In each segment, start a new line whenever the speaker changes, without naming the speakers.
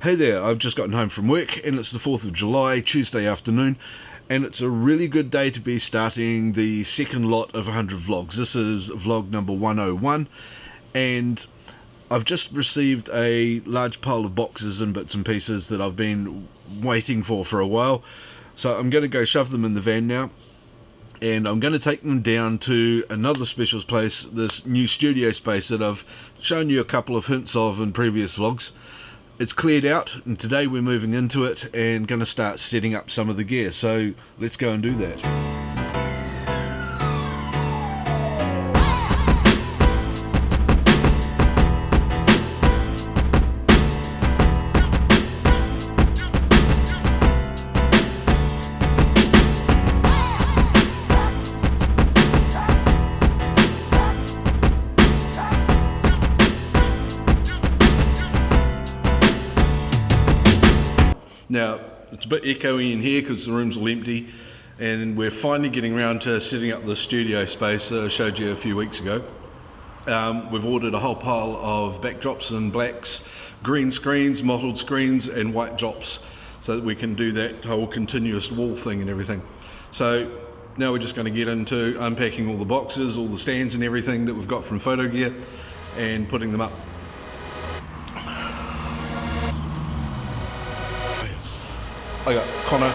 Hey there, I've just gotten home from work and it's the 4th of July, Tuesday afternoon, and it's a really good day to be starting the second lot of 100 vlogs. This is vlog number 101, and I've just received a large pile of boxes and bits and pieces that I've been waiting for a while. So I'm going to go shove them in the van now, and I'm going to take them down to another special place, this new studio space that I've shown you a couple of hints of in previous vlogs. It's cleared out, and today we're moving into it and going to start setting up some of the gear. So let's go and do that. Now, it's a bit echoey in here because the room's all empty, and we're finally getting around to setting up the studio space I showed you a few weeks ago. We've ordered a whole pile of backdrops and blacks, green screens, mottled screens and white drops, so that we can do that whole continuous wall thing and everything. So now we're just going to get into unpacking all the boxes, all the stands and everything that we've got from Photo Gear, and putting them up. I got Connor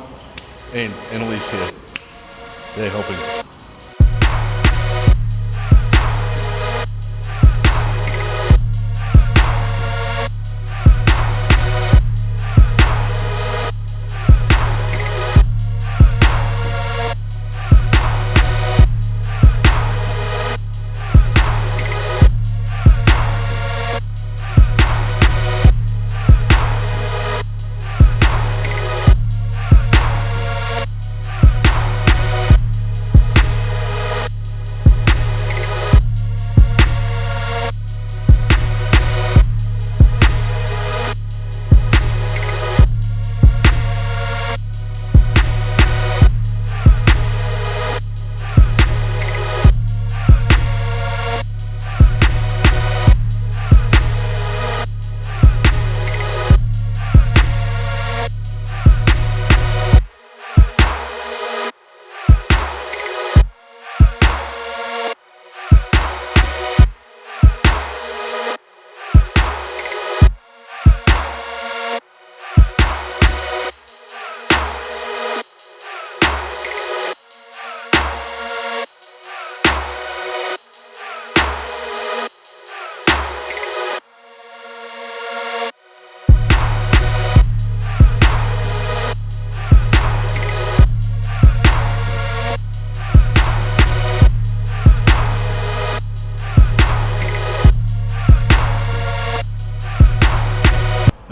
and Annalise here. They're helping.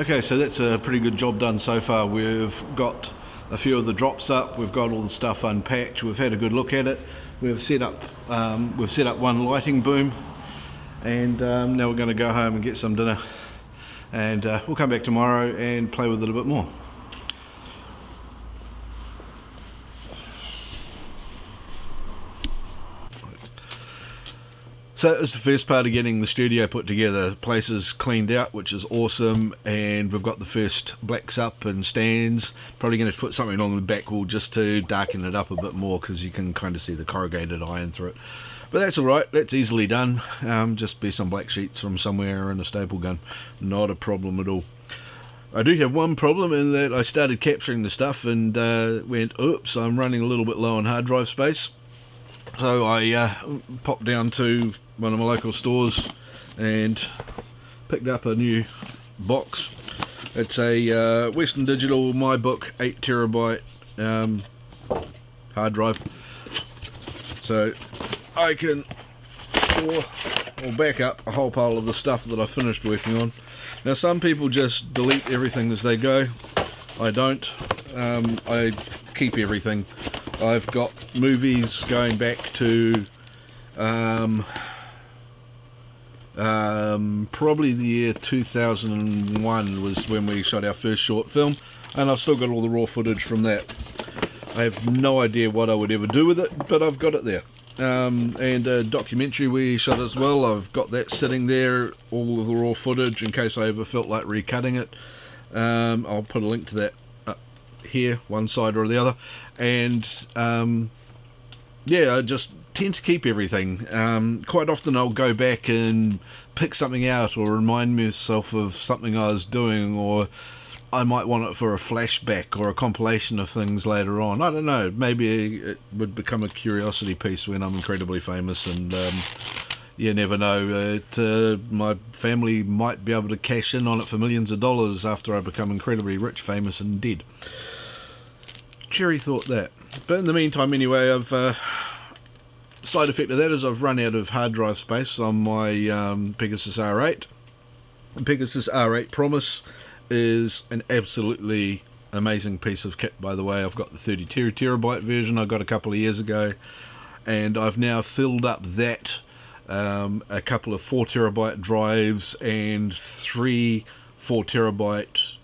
Okay, so that's a pretty good job done so far. We've got a few of the drops up, we've got all the stuff unpacked, we've had a good look at it, we've set up one lighting boom, and now we're going to go home and get some dinner, and we'll come back tomorrow and play with it a bit more. So that was the first part of getting the studio put together. The place is cleaned out, which is awesome, and we've got the first blacks up and stands. Probably going to put something along the back wall just to darken it up a bit more, because you can kind of see the corrugated iron through it. But that's alright, that's easily done. Just be some black sheets from somewhere and a staple gun. Not a problem at all. I do have one problem in that I started capturing the stuff and went, oops, I'm running a little bit low on hard drive space. So I popped down to one of my local stores and picked up a new box. It's a Western Digital MyBook 8TB hard drive. So I can store or back up a whole pile of the stuff that I finished working on. Now some people just delete everything as they go. I don't. I keep everything. I've got movies going back to probably the year 2001 was when we shot our first short film, and I've still got all the raw footage from that. I have no idea what I would ever do with it, but I've got it there. And a documentary we shot as well, I've got that sitting there, all of the raw footage in case I ever felt like recutting it. I'll put a link to that up here, one side or the other. And yeah, I just tend to keep everything. Quite often I'll go back and pick something out or remind myself of something I was doing, or I might want it for a flashback or a compilation of things later on. I don't know, maybe it would become a curiosity piece when I'm incredibly famous, and you never know, my family might be able to cash in on it for millions of dollars after I become incredibly rich, famous and dead. Cherry thought that. But in the meantime anyway, I've side effect of that is I've run out of hard drive space on my Pegasus R8. The Pegasus R8 Promise is an absolutely amazing piece of kit, by the way. I've got the 32 terabyte version I got a couple of years ago, and I've now filled up that, a couple of 4 terabyte drives and 3 4 terabyte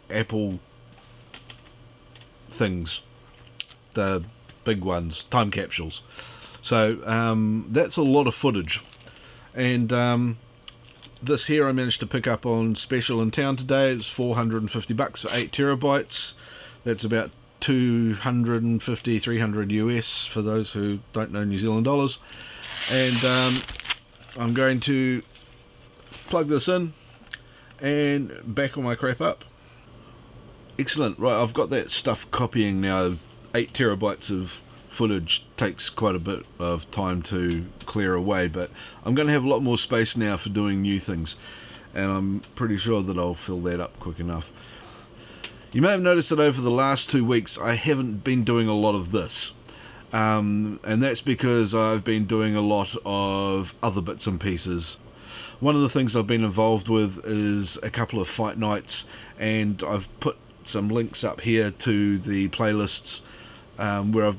Apple things, the big ones, time capsules. So that's a lot of footage, and this here I managed to pick up on special in town today. It's $450 for 8 terabytes. That's about 250, 300 US for those who don't know New Zealand dollars. And I'm going to plug this in and back all my crap up. Excellent. Right, I've got that stuff copying now. 8 terabytes of footage takes quite a bit of time to clear away, but I'm going to have a lot more space now for doing new things, and I'm pretty sure that I'll fill that up quick enough. You may have noticed that over the last 2 weeks I haven't been doing a lot of this, and that's because I've been doing a lot of other bits and pieces. One of the things I've been involved with is a couple of fight nights, and I've put some links up here to the playlists where I've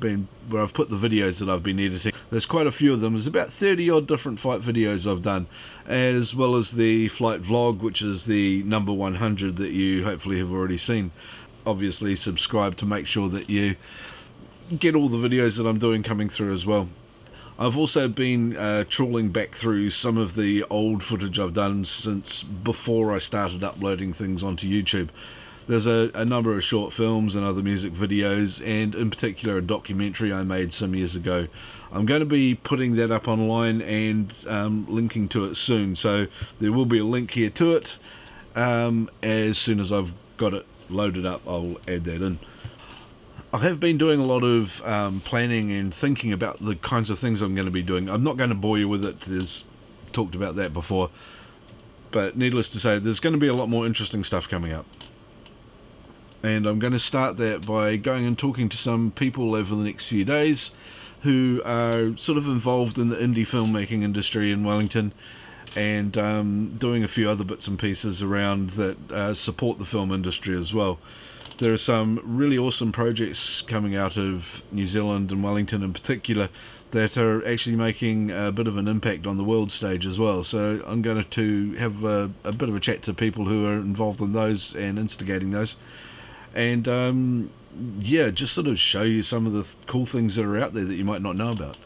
put the videos that I've been editing. There's quite a few of them. There's about 30 odd different fight videos I've done, as well as the flight vlog, which is the number 100 that you hopefully have already seen. Obviously subscribe to make sure that you get all the videos that I'm doing coming through as well. I've also been trawling back through some of the old footage I've done since before I started uploading things onto YouTube. There's a number of short films and other music videos, and in particular a documentary I made some years ago. I'm going to be putting that up online and linking to it soon, so there will be a link here to it. As soon as I've got it loaded up, I'll add that in. I have been doing a lot of planning and thinking about the kinds of things I'm going to be doing. I'm not going to bore you with it, there's talked about that before, but needless to say, there's going to be a lot more interesting stuff coming up. And I'm going to start that by going and talking to some people over the next few days who are sort of involved in the indie filmmaking industry in Wellington, and doing a few other bits and pieces around that support the film industry as well. There are some really awesome projects coming out of New Zealand and Wellington in particular that are actually making a bit of an impact on the world stage as well. So I'm going to have a bit of a chat to people who are involved in those and instigating those. And yeah, just sort of show you some of the cool things that are out there that you might not know about.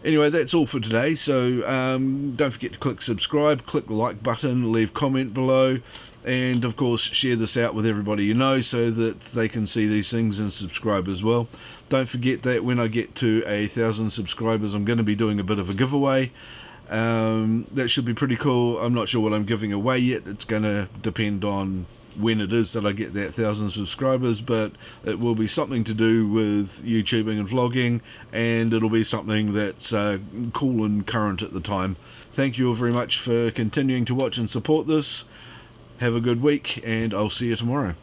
Anyway, that's all for today, so don't forget to click subscribe, click the like button, leave comment below, and of course share this out with everybody you know so that they can see these things and subscribe as well. Don't forget that when I get to 1,000 subscribers I'm going to be doing a bit of a giveaway. That should be pretty cool. I'm not sure what I'm giving away yet. It's going to depend on when it is that I get that 1,000 subscribers, but it will be something to do with YouTubing and vlogging, and it'll be something that's cool and current at the time. Thank you all very much for continuing to watch and support this. Have a good week, and I'll see you tomorrow.